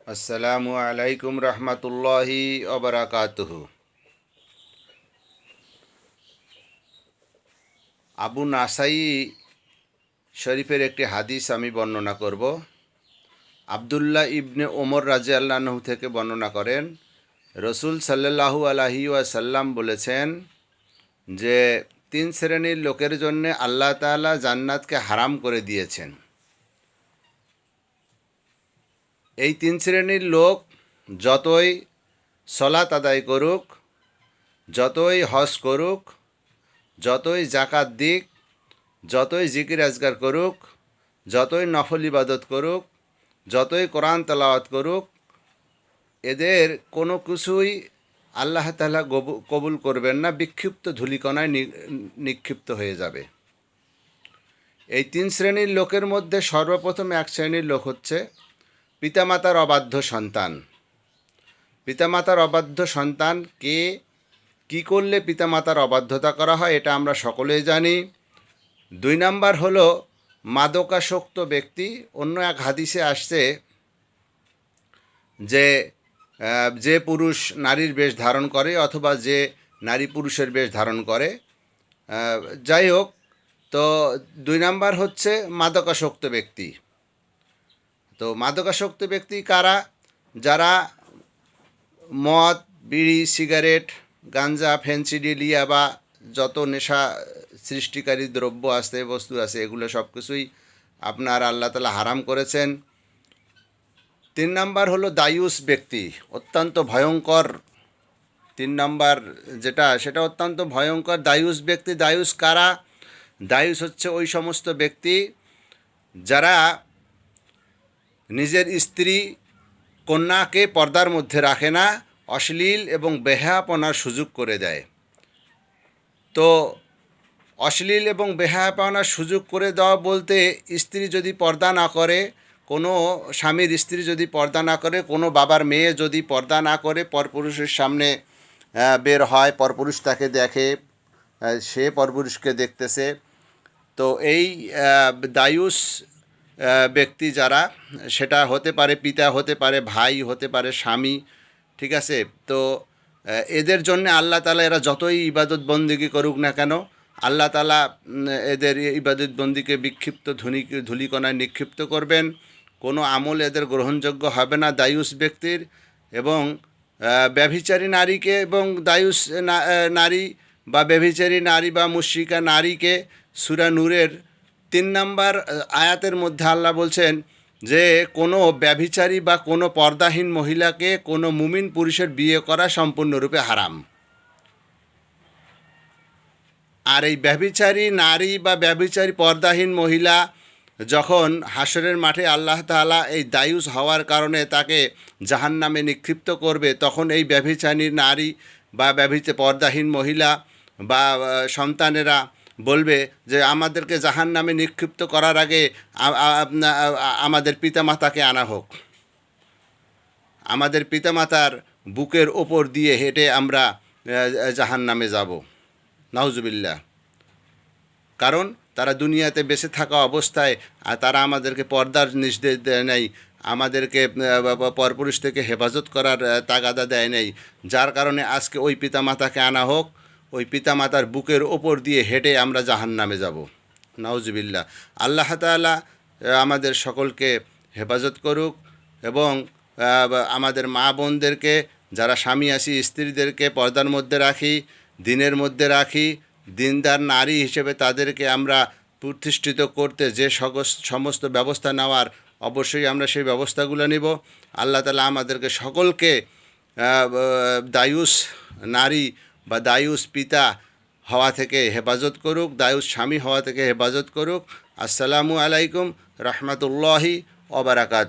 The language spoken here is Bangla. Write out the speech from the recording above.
আসসালামু আলাইকুম রহমতুল্লাহি ওবারাকাতুহু। আবু নাসাই শরীফের একটি হাদিস আমি বর্ণনা করব। আবদুল্লাহ ইবনে ওমর রাদিয়াল্লাহু আনহু থেকে বর্ণনা করেন, রসুল সাল্লাল্লাহু আলাইহি ওয়াসাল্লাম বলেছেন যে 3 শ্রেণীর লোকের জন্য আল্লাহ তাআলা জান্নাতকে হারাম করে দিয়েছেন। এই 3 শ্রেণীর লোক যতই সলাত আদায় করুক, যতই হজ করুক, যতই জাকাত দিক, যতই জিকির আজগার করুক, যতই নফল ইবাদত করুক, যতই কোরআন তেলাওয়াত করুক, এদের কোনো কিছুই আল্লাহ তাআলা কবুল করবেন না, বিক্ষিপ্ত ধূলিকণায় নিক্ষিপ্ত হয়ে যাবে। এই 3 শ্রেণীর লোকের মধ্যে সর্বপ্রথম এক শ্রেণীর লোক হচ্ছে পিতামাতার অবাধ্য সন্তান। পিতামাতার অবাধ্য সন্তানকে কী করলে পিতামাতার অবাধ্যতা করা হয় এটা আমরা সকলেই জানি। 2 নাম্বার হলো মাদকাসক্ত ব্যক্তি। অন্য এক হাদিসে আসছে যে পুরুষ নারীর বেশ ধারণ করে অথবা যে নারী পুরুষের বেশ ধারণ করে, যাই হোক, তো 2 নাম্বার হচ্ছে মাদকাসক্ত ব্যক্তি। তো মাদকাসক্ত ব্যক্তি কারা? যারা মদ, বিড়ি, সিগারেট, গাঞ্জা, ফেন্সিডিলিয়া বা যত নেশা সৃষ্টিকারী দ্রব্য আছে, বস্তু আছে, এগুলো সব কিছুই আপনার আল্লাহ তাআলা হারাম করেছেন। 3 নাম্বার হলো দায়ুস ব্যক্তি, অত্যন্ত ভয়ঙ্কর। 3 নাম্বার সেটা অত্যন্ত ভয়ঙ্কর। দায়ুস ব্যক্তি। দায়ুস কারা? দায়ুস হচ্ছে ওই সমস্ত ব্যক্তি যারা নিজের স্ত্রী কন্যাকে পর্দার মধ্যে রাখে না, অশ্লীল এবং বেহায়াপনার সুযোগ করে দেয়। তো অশ্লীল এবং বেহায়াপনার সুযোগ করে দেওয়া বলতে, স্ত্রী যদি পর্দা না করে, কোনো স্বামীর স্ত্রী যদি পর্দা না করে, কোনো বাবার মেয়ে যদি পর্দা না করে, পরপুরুষের সামনে বের হয়, পরপুরুষ তাকে দেখে, সে পরপুরুষকে দেখতেছে, তো এই দায়ুস ব্যক্তি যারা, সেটা হতে পারে পিতা, হতে পারে ভাই, হতে পারে স্বামী, ঠিক আছে? তো এদের জন্য আল্লাহ তাআলা, এরা যতই ইবাদত বন্দিগি করুক না কেন, আল্লাহ তাআলা এদের ইবাদত বন্দিকে বিক্ষিপ্ত ধূলিকণায় নিক্ষিপ্ত করবেন। কোনো আমল এদের গ্রহণযোগ্য হবে না দায়ুস ব্যক্তির। এবং ব্যভিচারী নারীকে এবং দায়ুস নারী বা ব্যভিচারী নারী বা মুশরিকা নারীকে সূরা নূরের 3 নাম্বার আয়াতের মধ্যে আল্লাহ বলছেন যে কোনো ব্যভিচারী বা কোনো পর্দাহীন মহিলাকে কোনো মুমিন পুরুষের বিয়ে করা সম্পূর্ণরূপে হারাম। আর এই ব্যভিচারী নারী বা ব্যভিচারী পর্দাহীন মহিলা যখন হাসরের মাঠে আল্লাহ তাআলা এই দায়ুস হওয়ার কারণে তাকে জাহান্নামে নিক্ষিপ্ত করবে, তখন এই ব্যভিচারী নারী বা পর্দাহীন মহিলা বা সন্তানেরা বলবে যে আমাদেরকে জাহান্নামে নিক্ষিপ্ত করার আগে আমাদের পিতামাতাকে আনা হোক, আমাদের পিতামাতার বুকের ওপর দিয়ে হেঁটে আমরা জাহান্নামে যাব, নাউজুবিল্লাহ। কারণ তারা দুনিয়াতে বেঁচে থাকা অবস্থায় তারা আমাদেরকে পর্দার নির্দেশ দেয় নাই, আমাদেরকে পরপুরুষ থেকে হেফাজত করার তাগাদা দেয় নাই, যার কারণে আজকে ওই পিতামাতাকে আনা হোক, ওই পিতামাতার বুকের ওপর দিয়ে হেঁটে আমরা জাহান্নামে যাব, নাউজুবিল্লাহ। আল্লাহ তাআলা আমাদের সকলকে হেফাজত করুক এবং আমাদের মা বোনদেরকে, যারা স্বামী আছি, স্ত্রীদেরকে পর্দার মধ্যে রাখি, দিনের মধ্যে রাখি, দিনদার নারী হিসেবে তাদেরকে আমরা প্রতিষ্ঠিত করতে যে সমস্ত ব্যবস্থা নেওয়ার, অবশ্যই আমরা সেই ব্যবস্থাগুলো নিব। আল্লাহ তাআলা আমাদেরকে সকলকে দায়ুস নারী বা দায়ুস পিতা হওয়া থেকে হেফাজত করুক, দায়ুস স্বামী হওয়া থেকে হেফাজত করুক। আসসালামু আলাইকুম রহমতুল্লাহি ওয়া বারাকাতুহু।